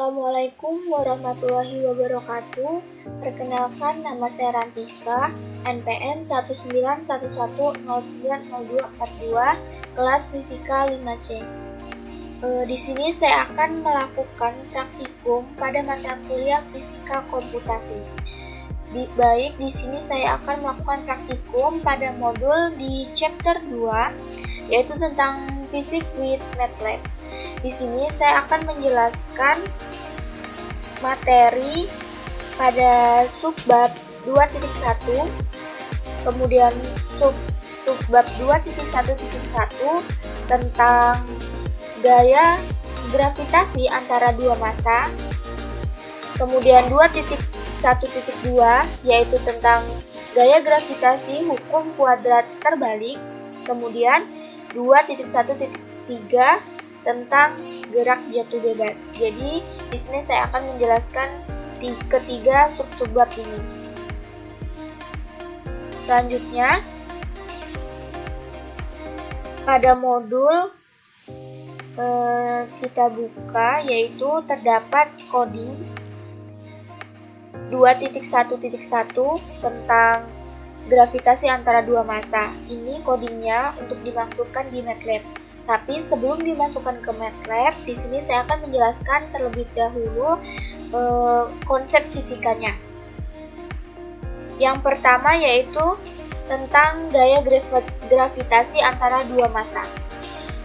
Assalamualaikum warahmatullahi wabarakatuh. Perkenalkan, nama saya Rantika, NPM 19110900242, kelas Fisika 5C. Di sini saya akan melakukan praktikum pada mata kuliah Fisika Komputasi. Baik, di sini saya akan melakukan praktikum pada modul di chapter 2, yaitu tentang Physics with MATLAB. Di sini saya akan menjelaskan materi pada subbab 2.1, kemudian subbab 2.1.1 tentang gaya gravitasi antara dua massa, kemudian 2.1.2 yaitu tentang gaya gravitasi hukum kuadrat terbalik, kemudian 2.1.3 tentang gerak jatuh bebas. Jadi di sini saya akan menjelaskan ketiga subbab ini. Selanjutnya, pada modul kita buka, yaitu terdapat coding 2.1.1 tentang gravitasi antara dua massa. Ini codingnya untuk dimasukkan di MATLAB. Tapi sebelum dimasukkan ke MATLAB, di sini saya akan menjelaskan terlebih dahulu konsep fisikanya. Yang pertama yaitu tentang gaya gravitasi antara dua massa.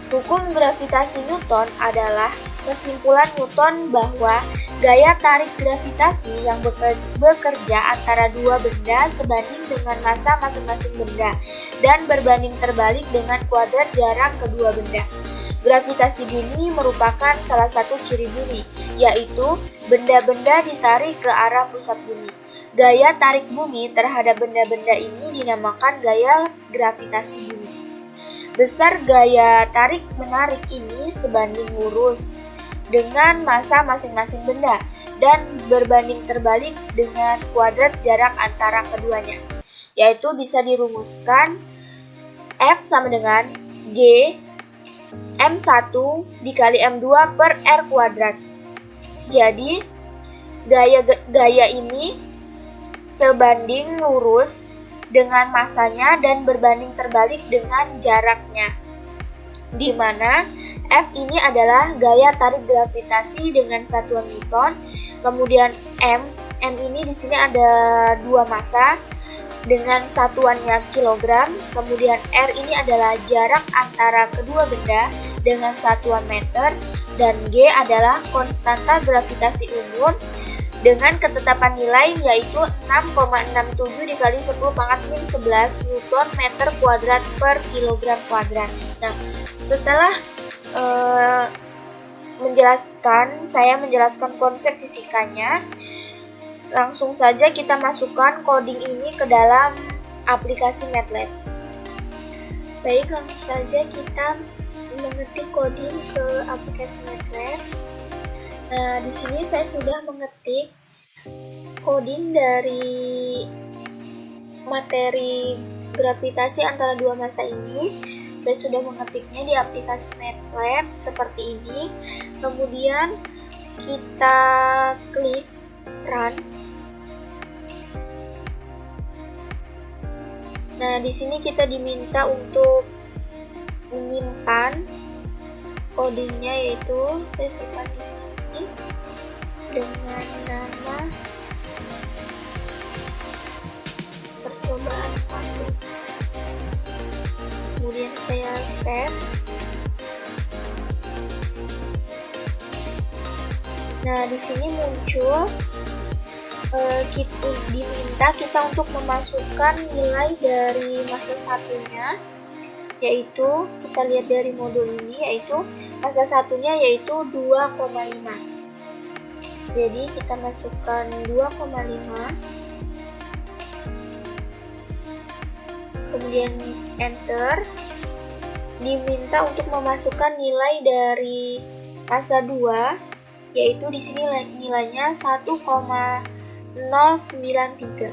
Hukum gravitasi Newton adalah kesimpulan Newton bahwa gaya tarik gravitasi yang bekerja antara dua benda sebanding dengan massa masing-masing benda dan berbanding terbalik dengan kuadrat jarak kedua benda. Gravitasi bumi merupakan salah satu ciri bumi, yaitu benda-benda ditarik ke arah pusat bumi. Gaya tarik bumi terhadap benda-benda ini dinamakan gaya gravitasi bumi. Besar gaya tarik-menarik ini sebanding lurus dengan massa masing-masing benda dan berbanding terbalik dengan kuadrat jarak antara keduanya, yaitu bisa dirumuskan F sama dengan G M1 dikali M2 per R kuadrat. Jadi gaya ini sebanding lurus dengan massanya dan berbanding terbalik dengan jaraknya, di mana F ini adalah gaya tarik gravitasi dengan satuan Newton, kemudian M ini di sini ada dua massa dengan satuannya kilogram, kemudian R ini adalah jarak antara kedua benda dengan satuan meter, dan G adalah konstanta gravitasi umum dengan ketetapan nilai yaitu 6,67 dikali 10 pangkat min 11 Newton meter kuadrat per kilogram kuadrat. Nah, setelah saya menjelaskan konsep fisikanya, langsung saja kita masukkan coding ini ke dalam aplikasi MATLAB. Baik, langsung saja kita mengetik coding ke aplikasi MATLAB. Nah, di sini saya sudah mengetik coding dari materi gravitasi antara dua massa ini. Saya sudah mengetiknya di aplikasi MATLAB seperti ini. Kemudian kita klik Run. Nah, di sini kita diminta untuk menyimpan codingnya, yaitu saya simpan di sini dengan nama percobaan 1. Kemudian saya save. Nah, di sini muncul diminta kita untuk memasukkan nilai dari massa satunya, yaitu kita lihat dari modul ini, yaitu massa satunya yaitu 2,5. Jadi kita masukkan 2,5, kemudian enter. Diminta untuk memasukkan nilai dari massa 2, yaitu di sini nilainya 1,093,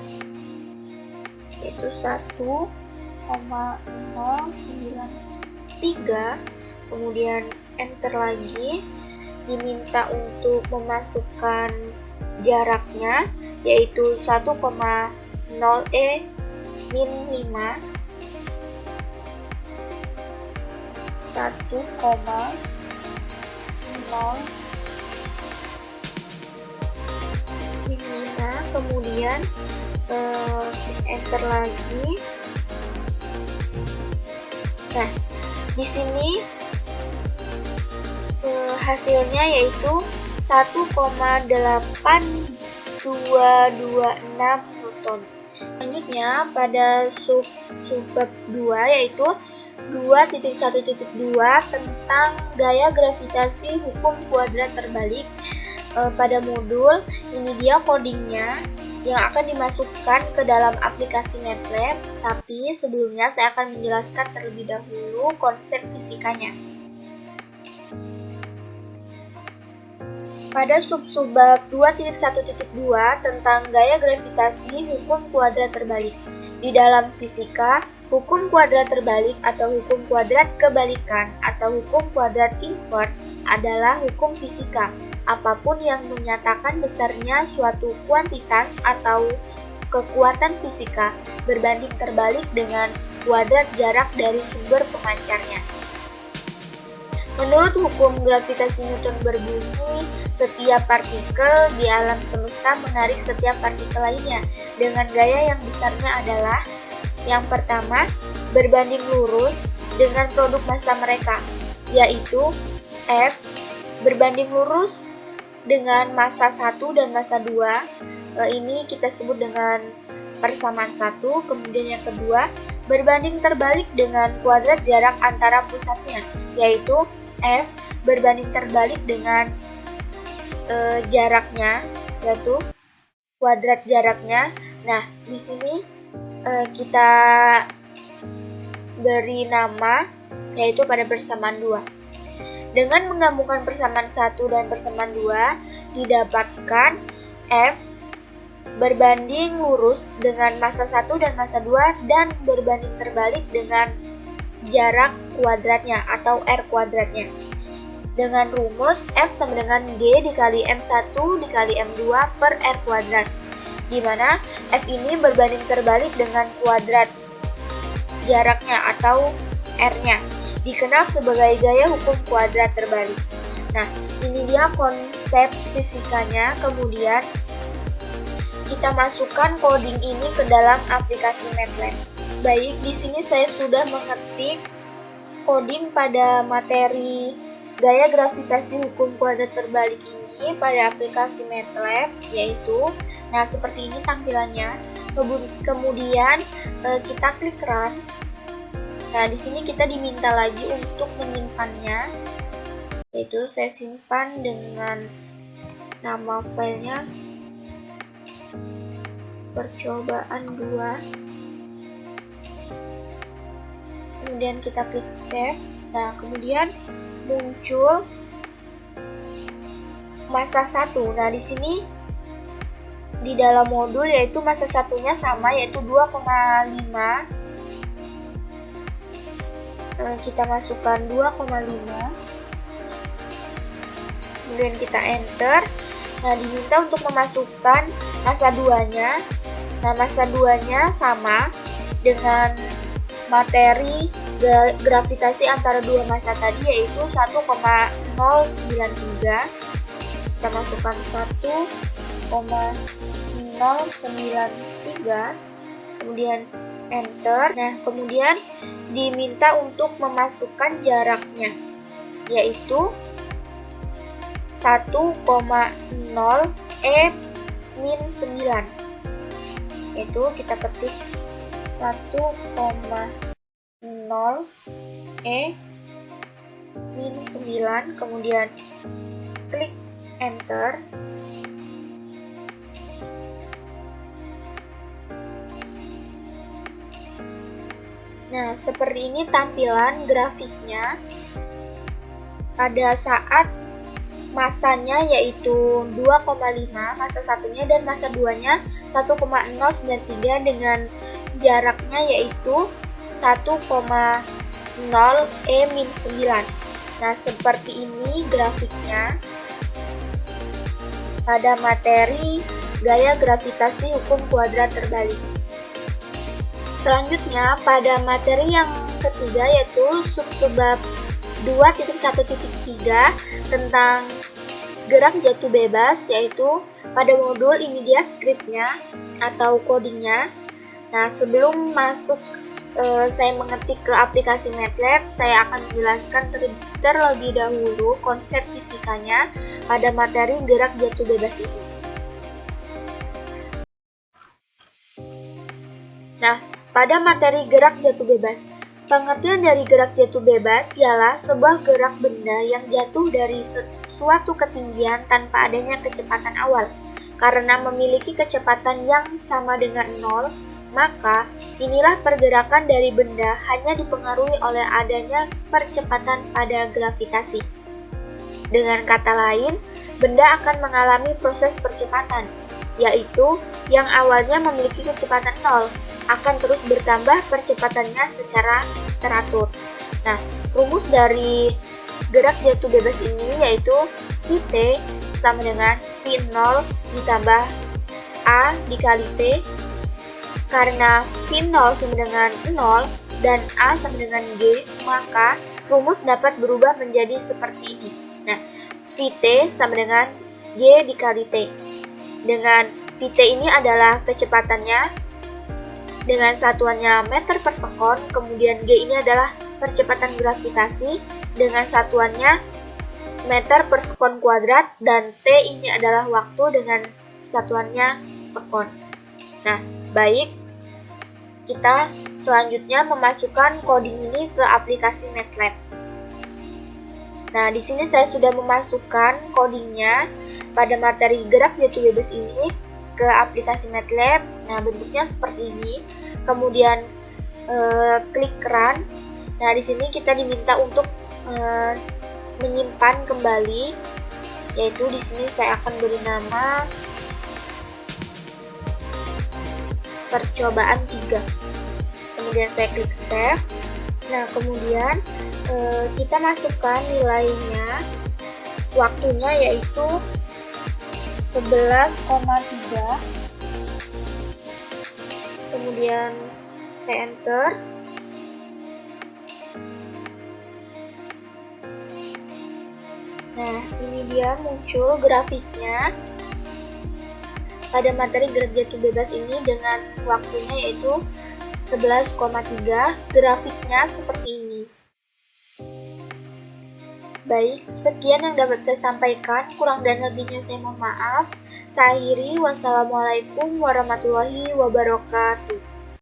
yaitu 1,093, kemudian enter lagi. diminta untuk memasukkan jaraknya, yaitu 1,0 min 5, 1,0 min 5, kemudian enter lagi. Nah, di sini hasilnya yaitu 1,8226 Newton. Selanjutnya pada subbab 2 yaitu 2.1.2 tentang gaya gravitasi hukum kuadrat terbalik. Pada modul ini dia codingnya yang akan dimasukkan ke dalam aplikasi MATLAB, tapi sebelumnya saya akan menjelaskan terlebih dahulu konsep fisikanya. Pada subbab 2.1.2 tentang gaya gravitasi hukum kuadrat terbalik. Di dalam fisika, hukum kuadrat terbalik atau hukum kuadrat kebalikan atau hukum kuadrat inverse adalah hukum fisika. Apapun yang menyatakan besarnya suatu kuantitas atau kekuatan fisika berbanding terbalik dengan kuadrat jarak dari sumber pemancarnya. Menurut hukum gravitasi Newton berbunyi, setiap partikel di alam semesta menarik setiap partikel lainnya dengan gaya yang besarnya adalah: yang pertama, berbanding lurus dengan produk massa mereka, yaitu F berbanding lurus dengan massa 1 dan massa 2. Ini kita sebut dengan persamaan 1. Kemudian yang kedua, berbanding terbalik dengan kuadrat jarak antara pusatnya, yaitu F berbanding terbalik dengan jaraknya, yaitu kuadrat jaraknya. Nah, di sini kita beri nama yaitu pada persamaan 2. Dengan menggabungkan persamaan 1 dan persamaan 2 didapatkan F berbanding lurus dengan massa 1 dan massa 2 dan berbanding terbalik dengan jarak kuadratnya atau R kuadratnya. Dengan rumus F sama dengan G dikali M1 dikali M2 per R kuadrat, di mana F ini berbanding terbalik dengan kuadrat jaraknya atau R-nya, dikenal sebagai gaya hukum kuadrat terbalik. Nah, ini dia konsep fisikanya. Kemudian kita masukkan coding ini ke dalam aplikasi MATLAB. Baik, di sini saya sudah mengetik coding pada materi gaya gravitasi hukum kuadrat terbalik ini pada aplikasi MATLAB, yaitu, nah seperti ini tampilannya. Kemudian kita klik run. Nah, di sini kita diminta lagi untuk menyimpannya, yaitu saya simpan dengan nama filenya percobaan 2. Kemudian kita klik save. Nah, kemudian muncul massa 1. Nah, di sini di dalam modul yaitu massa satunya sama, yaitu 2,5. Kita masukkan 2,5. Kemudian kita enter. Nah, diminta untuk memasukkan massa 2-nya. Nah, massa 2-nya sama dengan materi gravitasi antara dua massa tadi, yaitu 1,093. Kita masukkan 1,093, kemudian enter. Nah, kemudian diminta untuk memasukkan jaraknya, yaitu 1,0 min 9. Itu kita ketik 1,0 min 9, kemudian klik enter. Nah, seperti ini tampilan grafiknya pada saat massanya yaitu 2,5 massa satunya dan massa 2-nya 1,093 dengan jaraknya yaitu 1,0 min 9. Nah, seperti ini grafiknya pada materi gaya gravitasi hukum kuadrat terbalik. Selanjutnya, pada materi yang ketiga yaitu subbab 2.1.3 tentang gerak jatuh bebas, yaitu pada modul ini dia skripnya atau codingnya. Nah, sebelum masuk saya mengetik ke aplikasi MATLAB, saya akan menjelaskan terlebih dahulu konsep fisikanya pada materi gerak jatuh bebas ini. Nah, pada materi gerak jatuh bebas, pengertian dari gerak jatuh bebas ialah sebuah gerak benda yang jatuh dari suatu ketinggian tanpa adanya kecepatan awal. Karena memiliki kecepatan yang sama dengan 0, maka inilah pergerakan dari benda hanya dipengaruhi oleh adanya percepatan pada gravitasi. Dengan kata lain, benda akan mengalami proses percepatan, yaitu yang awalnya memiliki kecepatan 0 akan terus bertambah percepatannya secara teratur. Nah, rumus dari gerak jatuh bebas ini yaitu Vt sama dengan V0 ditambah A dikali T. Karena V0 sama dengan 0 dan A sama dengan G, maka rumus dapat berubah menjadi seperti ini. Nah, Vt sama dengan G dikali T. Dengan Vt ini adalah kecepatannya dengan satuannya meter per sekon, kemudian G ini adalah percepatan gravitasi dengan satuannya meter per sekon kuadrat, dan T ini adalah waktu dengan satuannya sekon. Nah, baik, kita selanjutnya memasukkan coding ini ke aplikasi MATLAB. Nah, di sini saya sudah memasukkan codingnya pada materi gerak jatuh bebas ini ke aplikasi MATLAB. Nah, bentuknya seperti ini. Kemudian klik run. Nah, di sini kita diminta untuk menyimpan kembali, yaitu di sini saya akan beri nama percobaan 3. Kemudian saya klik save. Nah, kemudian kita masukkan nilainya, waktunya yaitu 11,3. Kemudian saya enter. Nah, ini dia muncul grafiknya pada materi gerak jatuh bebas ini dengan waktunya yaitu 11,3. Grafiknya seperti ini. Baik, sekian yang dapat saya sampaikan. Kurang dan lebihnya saya mohon maaf. Saya akhiri. Wassalamualaikum warahmatullahi wabarakatuh.